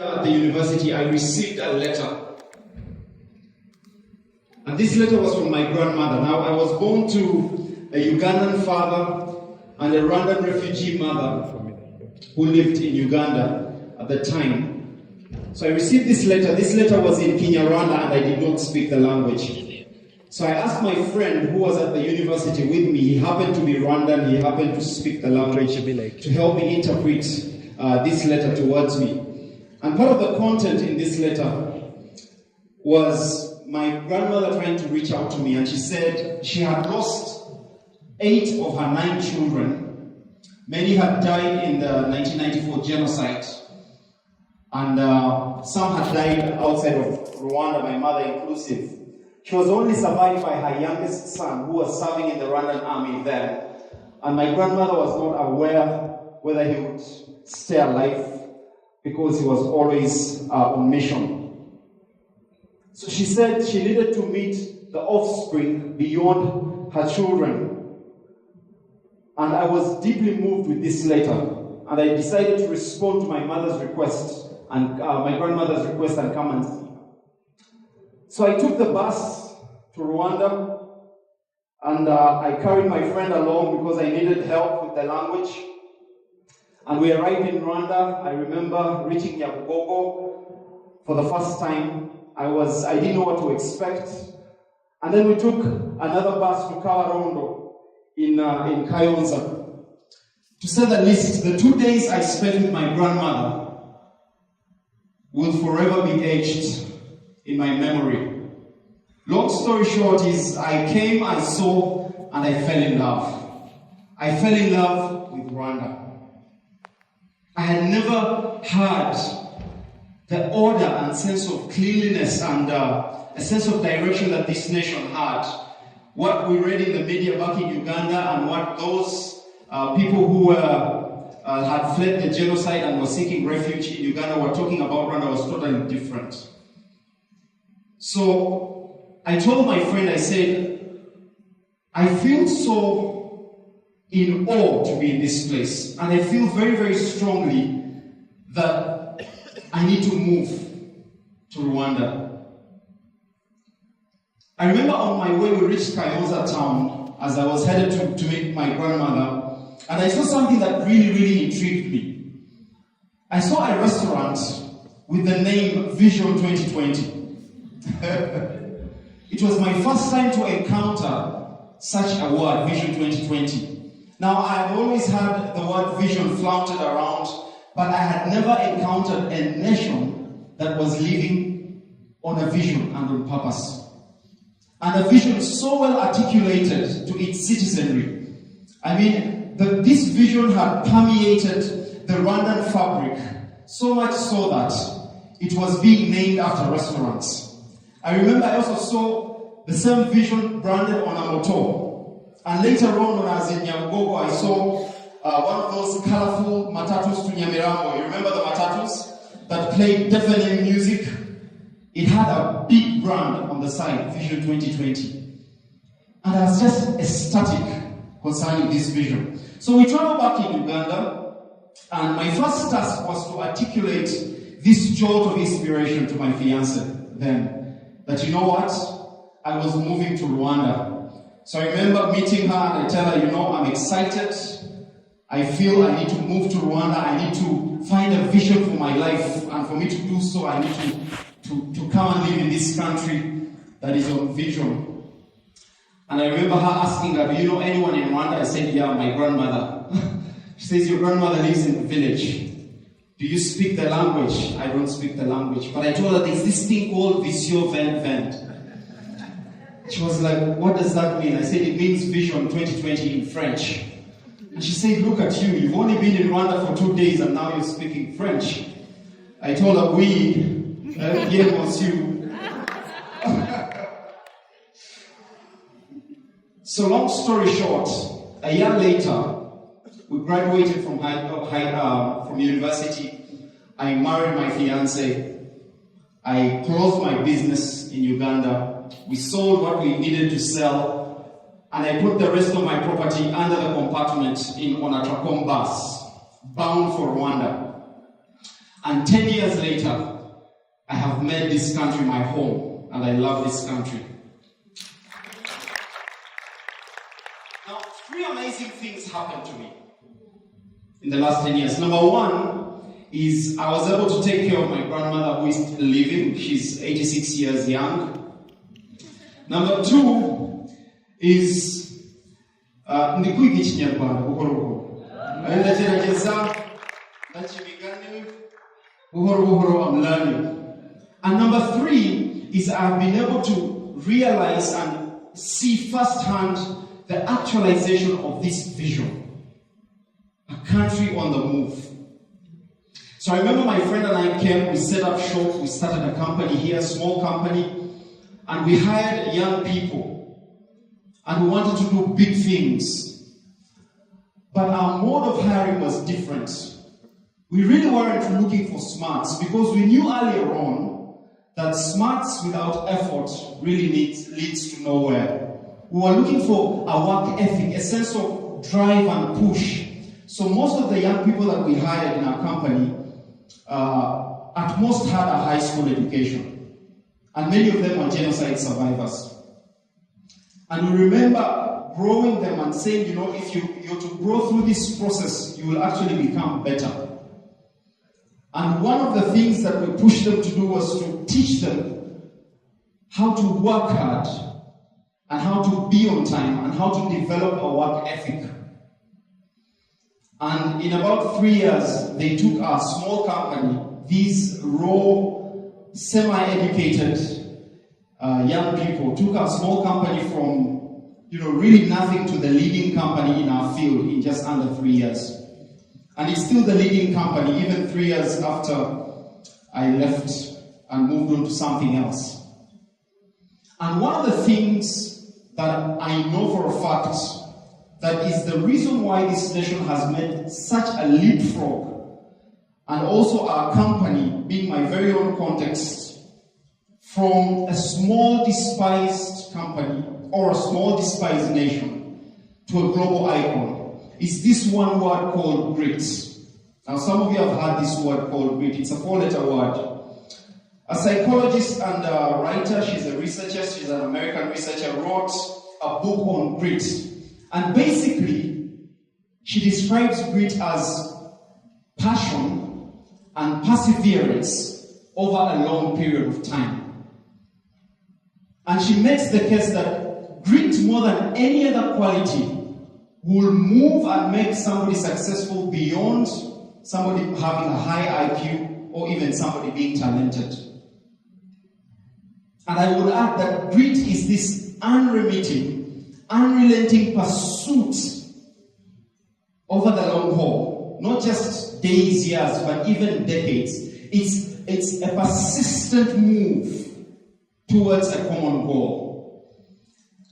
At the university, I received a letter. And this letter was from my grandmother. Now, I was born to a Ugandan father and a Rwandan refugee mother who lived in Uganda at the time. So I received this letter. This letter was in Kinyarwanda and I did not speak the language. So I asked my friend who was at the university with me, he happened to be Rwandan, he happened to speak the language, to help me interpret this letter towards me. And part of the content in this letter was my grandmother trying to reach out to me, and she said she had lost 8 of her 9 children. Many had died in the 1994 genocide, and some had died outside of Rwanda, my mother inclusive. She was only survived by her youngest son, who was serving in the Rwandan army then, and my grandmother was not aware whether he would stay alive because he was always on mission. So she said she needed to meet the offspring beyond her children. And I was deeply moved with this letter. And I decided to respond to my mother's request and my grandmother's request and come and see her. So I took the bus to Rwanda, and I carried my friend along because I needed help with the language. And we arrived in Rwanda. I remember reaching Nyabugogo for the first time. I didn't know what to expect. And then we took another bus to Kawarondo in Kayonza. To say the least, the 2 days I spent with my grandmother will forever be etched in my memory. Long story short is, I came, I saw, and I fell in love. I fell in love with Rwanda. I had never had the order and sense of cleanliness and a sense of direction that this nation had. What we read in the media back in Uganda and what those people who had fled the genocide and were seeking refuge in Uganda were talking about Rwanda was totally different. So I told my friend, I said, I feel so in awe to be in this place. And I feel very, very strongly that I need to move to Rwanda. I remember on my way we reached Kayonza town as I was headed to meet my grandmother, and I saw something that really, really intrigued me. I saw a restaurant with the name Vision 2020. It was my first time to encounter such a word, Vision 2020. Now, I had always had the word vision flaunted around, but I had never encountered a nation that was living on a vision and on purpose. And a vision so well articulated to its citizenry. I mean, this vision had permeated the Rwandan fabric, so much so that it was being named after restaurants. I remember I also saw the same vision branded on a motor. And later on, when I was in Nyabugogo, I saw one of those colorful matatus to Nyamirambo. You remember the matatus that played deafening music? It had a big brand on the side, Vision 2020. And I was just ecstatic concerning this vision. So we traveled back in Uganda, and my first task was to articulate this jolt of inspiration to my fiancée then. That, you know what? I was moving to Rwanda. So I remember meeting her and I tell her, you know, I'm excited. I feel I need to move to Rwanda. I need to find a vision for my life. And for me to do so, I need to come and live in this country that is on vision. And I remember her asking her, do you know anyone in Rwanda? I said, yeah, my grandmother. She says, your grandmother lives in the village. Do you speak the language? I don't speak the language. But I told her there's this thing called Visio Vent. She was like, what does that mean? I said, it means Vision 2020 in French. And she said, look at you. You've only been in Rwanda for 2 days and now you're speaking French. I told her, oui, bien monsieur. So long story short, a year later, we graduated from university. I married my fiancée. I closed my business in Uganda. We sold what we needed to sell, and I put the rest of my property under the compartment on a Tracom bus, bound for Rwanda. And 10 years later, I have made this country my home, and I love this country. Now, 3 amazing things happened to me in the last 10 years. Number 1 is I was able to take care of my grandmother who is still living. She's 86 years young. Number 2 is ndikwiga ikinyarwanda buhoro buhoro. Ndagerageza ndakibigane buhoro buhoro, I'm learning. And number 3 is I've been able to realize and see firsthand the actualization of this vision. A country on the move. So I remember my friend and I came, we set up shop, we started a company here, a small company, and we hired young people. And we wanted to do big things. But our mode of hiring was different. We really weren't looking for smarts because we knew earlier on that smarts without effort really leads to nowhere. We were looking for a work ethic, a sense of drive and push. So most of the young people that we hired in our company at most had a high school education. And many of them were genocide survivors. And we remember growing them and saying, you know, if you're to grow through this process, you will actually become better. And one of the things that we pushed them to do was to teach them how to work hard and how to be on time and how to develop a work ethic. And in about 3 years, they took our small company, these raw, semi-educated young people, took our small company from, you know, really nothing to the leading company in our field in just under 3 years. And it's still the leading company, even 3 years after I left and moved on to something else. And one of the things that I know for a fact that is the reason why this nation has made such a leapfrog, and also our company, being my very own context, from a small despised company or a small despised nation to a global icon, is this one word called grit. Now some of you have heard this word called grit. It's a 4-letter word. A psychologist and a writer, she's a researcher, she's an American researcher, wrote a book on grit. And basically, she describes grit as passion and perseverance over a long period of time. And she makes the case that grit, more than any other quality, will move and make somebody successful beyond somebody having a high IQ or even somebody being talented. And I would add that grit is this unremitting, unrelenting pursuit over the long haul. Not just days, years, but even decades. It's a persistent move towards a common goal.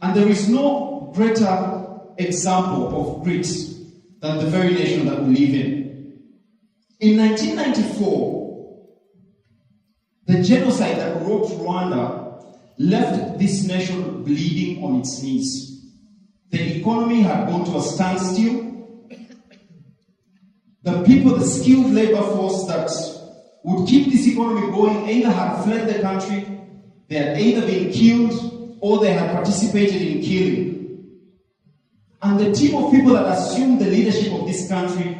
And there is no greater example of grit than the very nation that we live in. In 1994, the genocide that rocked Rwanda left this nation bleeding on its knees. The economy had gone to a standstill. The people, the skilled labor force that would keep this economy going, either had fled the country, they had either been killed, or they had participated in killing. And the team of people that assumed the leadership of this country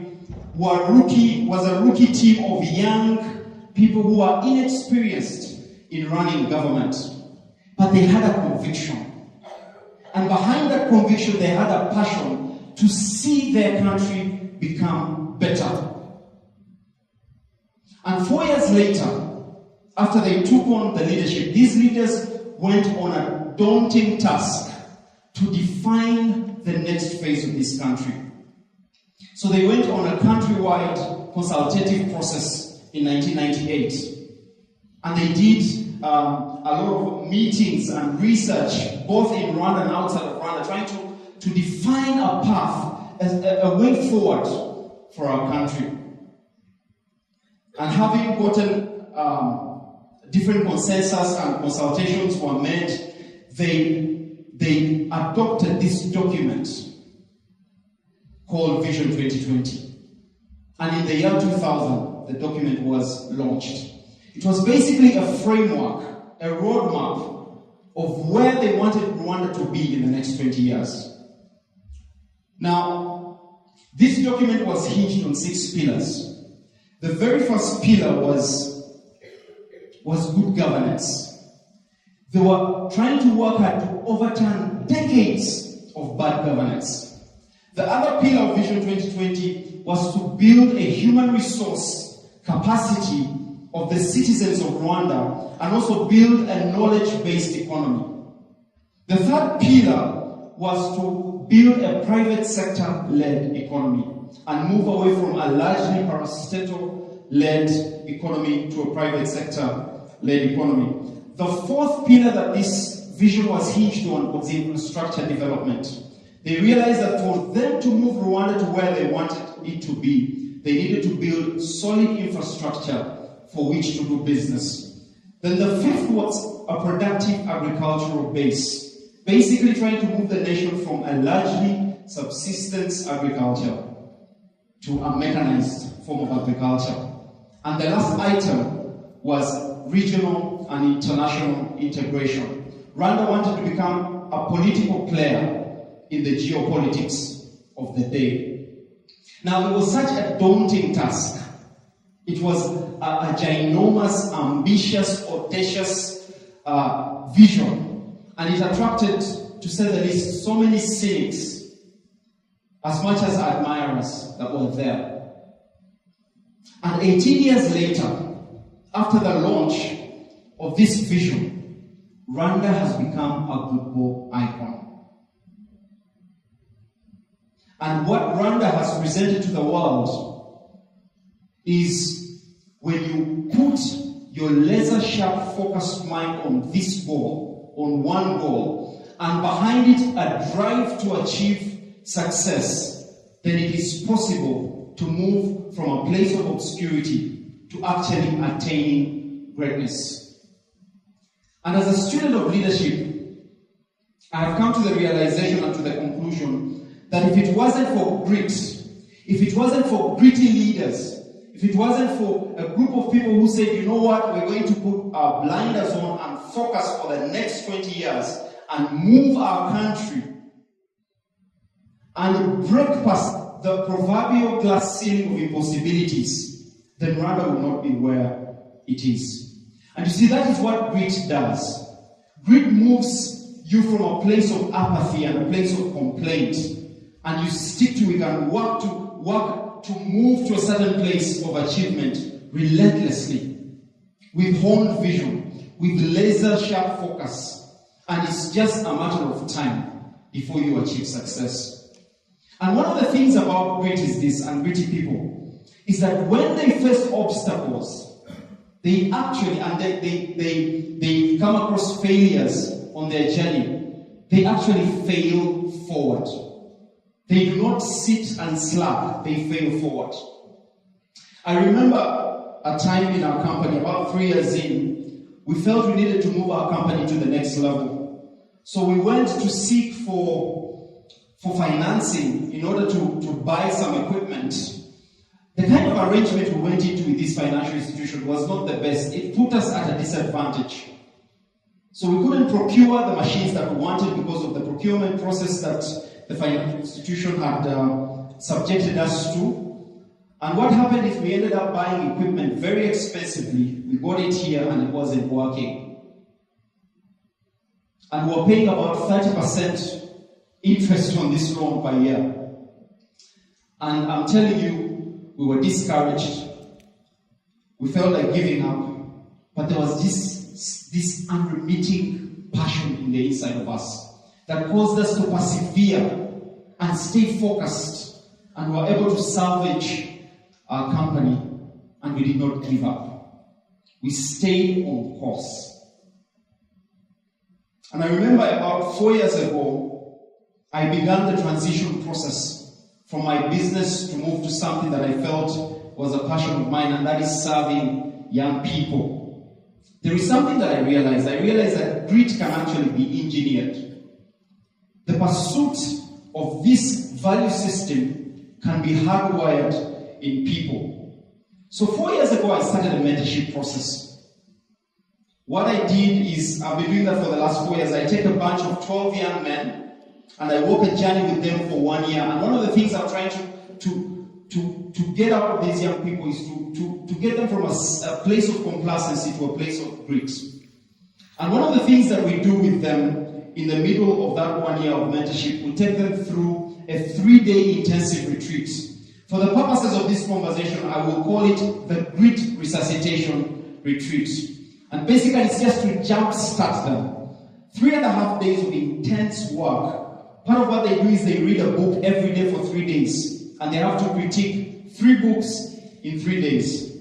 was a rookie team of young people who are inexperienced in running government. But they had a conviction. And behind that conviction, they had a passion to see their country become better. And 4 years later, after they took on the leadership, these leaders went on a daunting task to define the next phase of this country. So they went on a countrywide consultative process in 1998. And they did a lot of meetings and research, both in Rwanda and outside of Rwanda, trying to define a path, a way forward for our country. And having gotten different consensus and consultations were made, they adopted this document called Vision 2020. And in the year 2000, the document was launched. It was basically a framework, a roadmap of where they wanted Rwanda to be in the next 20 years. Now, this document was hinged on 6 pillars. The very first pillar was good governance. They were trying to work hard to overturn decades of bad governance. The other pillar of Vision 2020 was to build a human resource capacity of the citizens of Rwanda and also build a knowledge-based economy. The third pillar was to build a private sector-led economy and move away from a largely parastatal-led economy to a private sector-led economy. The fourth pillar that this vision was hinged on was infrastructure development. They realized that for them to move Rwanda to where they wanted it to be, they needed to build solid infrastructure for which to do business. Then the fifth was a productive agricultural base, basically trying to move the nation from a largely subsistence agriculture to a mechanized form of agriculture. And the last item was regional and international integration. Rwanda wanted to become a political player in the geopolitics of the day. Now, it was such a daunting task. It was a ginormous, ambitious, audacious vision. And it attracted, to say the least, so many cynics, as much as admirers that were there. And 18 years later, after the launch of this vision, Rwanda has become a global icon. And what Rwanda has presented to the world is when you put your laser-sharp focused mind on this goal, on one goal, and behind it a drive to achieve success, then it is possible to move from a place of obscurity to actually attaining greatness. And as a student of leadership, I have come to the realization and to the conclusion that if it wasn't for grit, if it wasn't for gritty leaders, if it wasn't for a group of people who said, you know what, we're going to put our blinders on and focus for the next 20 years and move our country and break past the proverbial glass ceiling of impossibilities, then Rwanda will not be where it is. And you see, that is what grit does. Grit moves you from a place of apathy and a place of complaint, and you stick to it and work to move to a certain place of achievement relentlessly, with honed vision, with laser-sharp focus, and it's just a matter of time before you achieve success. And one of the things about grit is this, and gritty people, is that when they face obstacles, they actually, and they come across failures on their journey, they actually fail forward. They do not sit and slack, they fail forward. I remember a time in our company, about 3 years in, we felt we needed to move our company to the next level. So we went to seek for financing in order to buy some equipment. The kind of arrangement we went into with this financial institution was not the best. It put us at a disadvantage. So we couldn't procure the machines that we wanted because of the procurement process that the financial institution had subjected us to. And what happened is we ended up buying equipment very expensively. We got it here and it wasn't working. And we were paying about 30% interest on this loan per year. And I'm telling you, we were discouraged. We felt like giving up. But there was this unremitting passion in the inside of us that caused us to persevere and stay focused, and we were able to salvage our company, and we did not give up. We stayed on course. And I remember about 4 years ago, I began the transition process from my business to move to something that I felt was a passion of mine, and that is serving young people. There is something that I realized. I realized that grit can actually be engineered. The pursuit of this value system can be hardwired in people. So 4 years ago, I started a mentorship process. What I did is, I've been doing that for the last 4 years. I take a bunch of 12 young men, and I walk a journey with them for 1 year. And one of the things I'm trying to get out of these young people is to get them from a place of complacency to a place of grit. And one of the things that we do with them in the middle of that 1 year of mentorship, we take them through a 3-day intensive retreat. For the purposes of this conversation, I will call it the Grit Resuscitation Retreat. And basically, it's just to jumpstart them. 3.5 days of intense work. Part of what they do is they read a book every day for 3 days. And they have to critique 3 books in 3 days.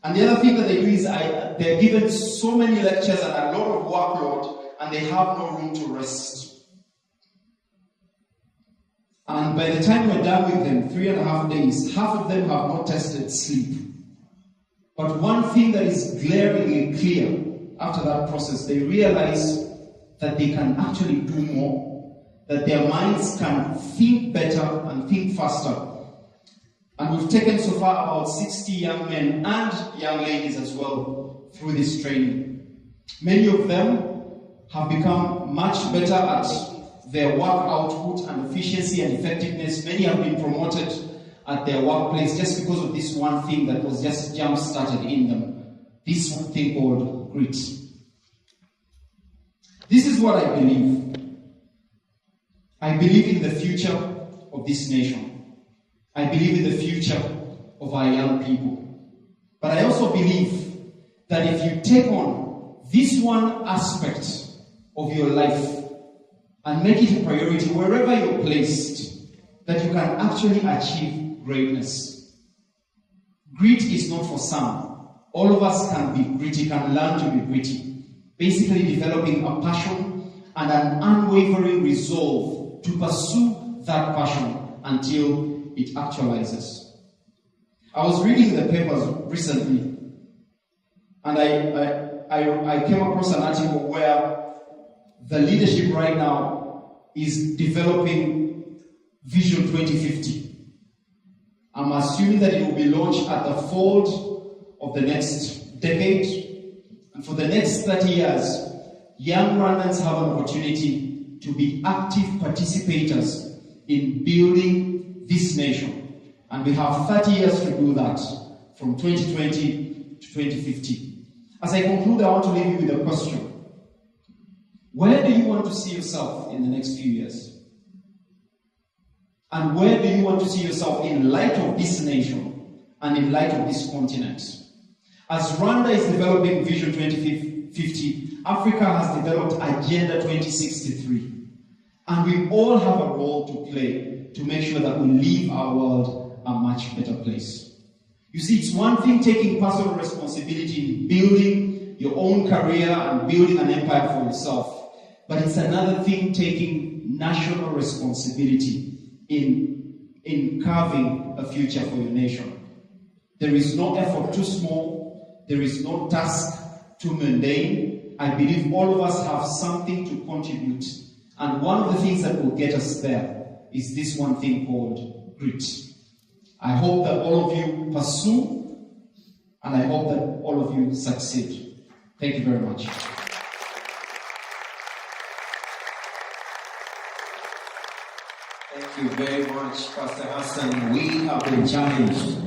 And the other thing that they do is they're given so many lectures and a lot of workload, and they have no room to rest. And by the time we're done with them, 3.5 days, half of them have not tested sleep. But one thing that is glaringly clear after that process, they realize that they can actually do more, that their minds can think better and think faster. And we've taken so far about 60 young men and young ladies as well through this training. Many of them have become much better at their work output and efficiency and effectiveness. Many have been promoted at their workplace just because of this one thing that was just jump-started in them. This one thing called grit. This is what I believe. I believe in the future of this nation. I believe in the future of our young people. But I also believe that if you take on this one aspect of your life and make it a priority wherever you're placed, that you can actually achieve greatness. Grit is not for some. All of us can be gritty, can learn to be gritty. Basically developing a passion and an unwavering resolve to pursue that passion until it actualizes. I was reading the papers recently, and I came across an article where the leadership right now is developing Vision 2050. I'm assuming that it will be launched at the fold of the next decade. And for the next 30 years, young Rwandans have an opportunity to be active participators in building this nation. And we have 30 years to do that, from 2020 to 2050. As I conclude, I want to leave you with a question. Where do you want to see yourself in the next few years? And where do you want to see yourself in light of this nation and in light of this continent? As Rwanda is developing Vision 2050, Africa has developed Agenda 2063. And we all have a role to play to make sure that we leave our world a much better place. You see, it's one thing taking personal responsibility in building your own career and building an empire for yourself. But it's another thing taking national responsibility in carving a future for your nation. There is no effort too small. There is no task too mundane. I believe all of us have something to contribute. And one of the things that will get us there is this one thing called grit. I hope that all of you pursue, and I hope that all of you succeed. Thank you very much. Thank you very much, Pastor Hassan. We have been challenged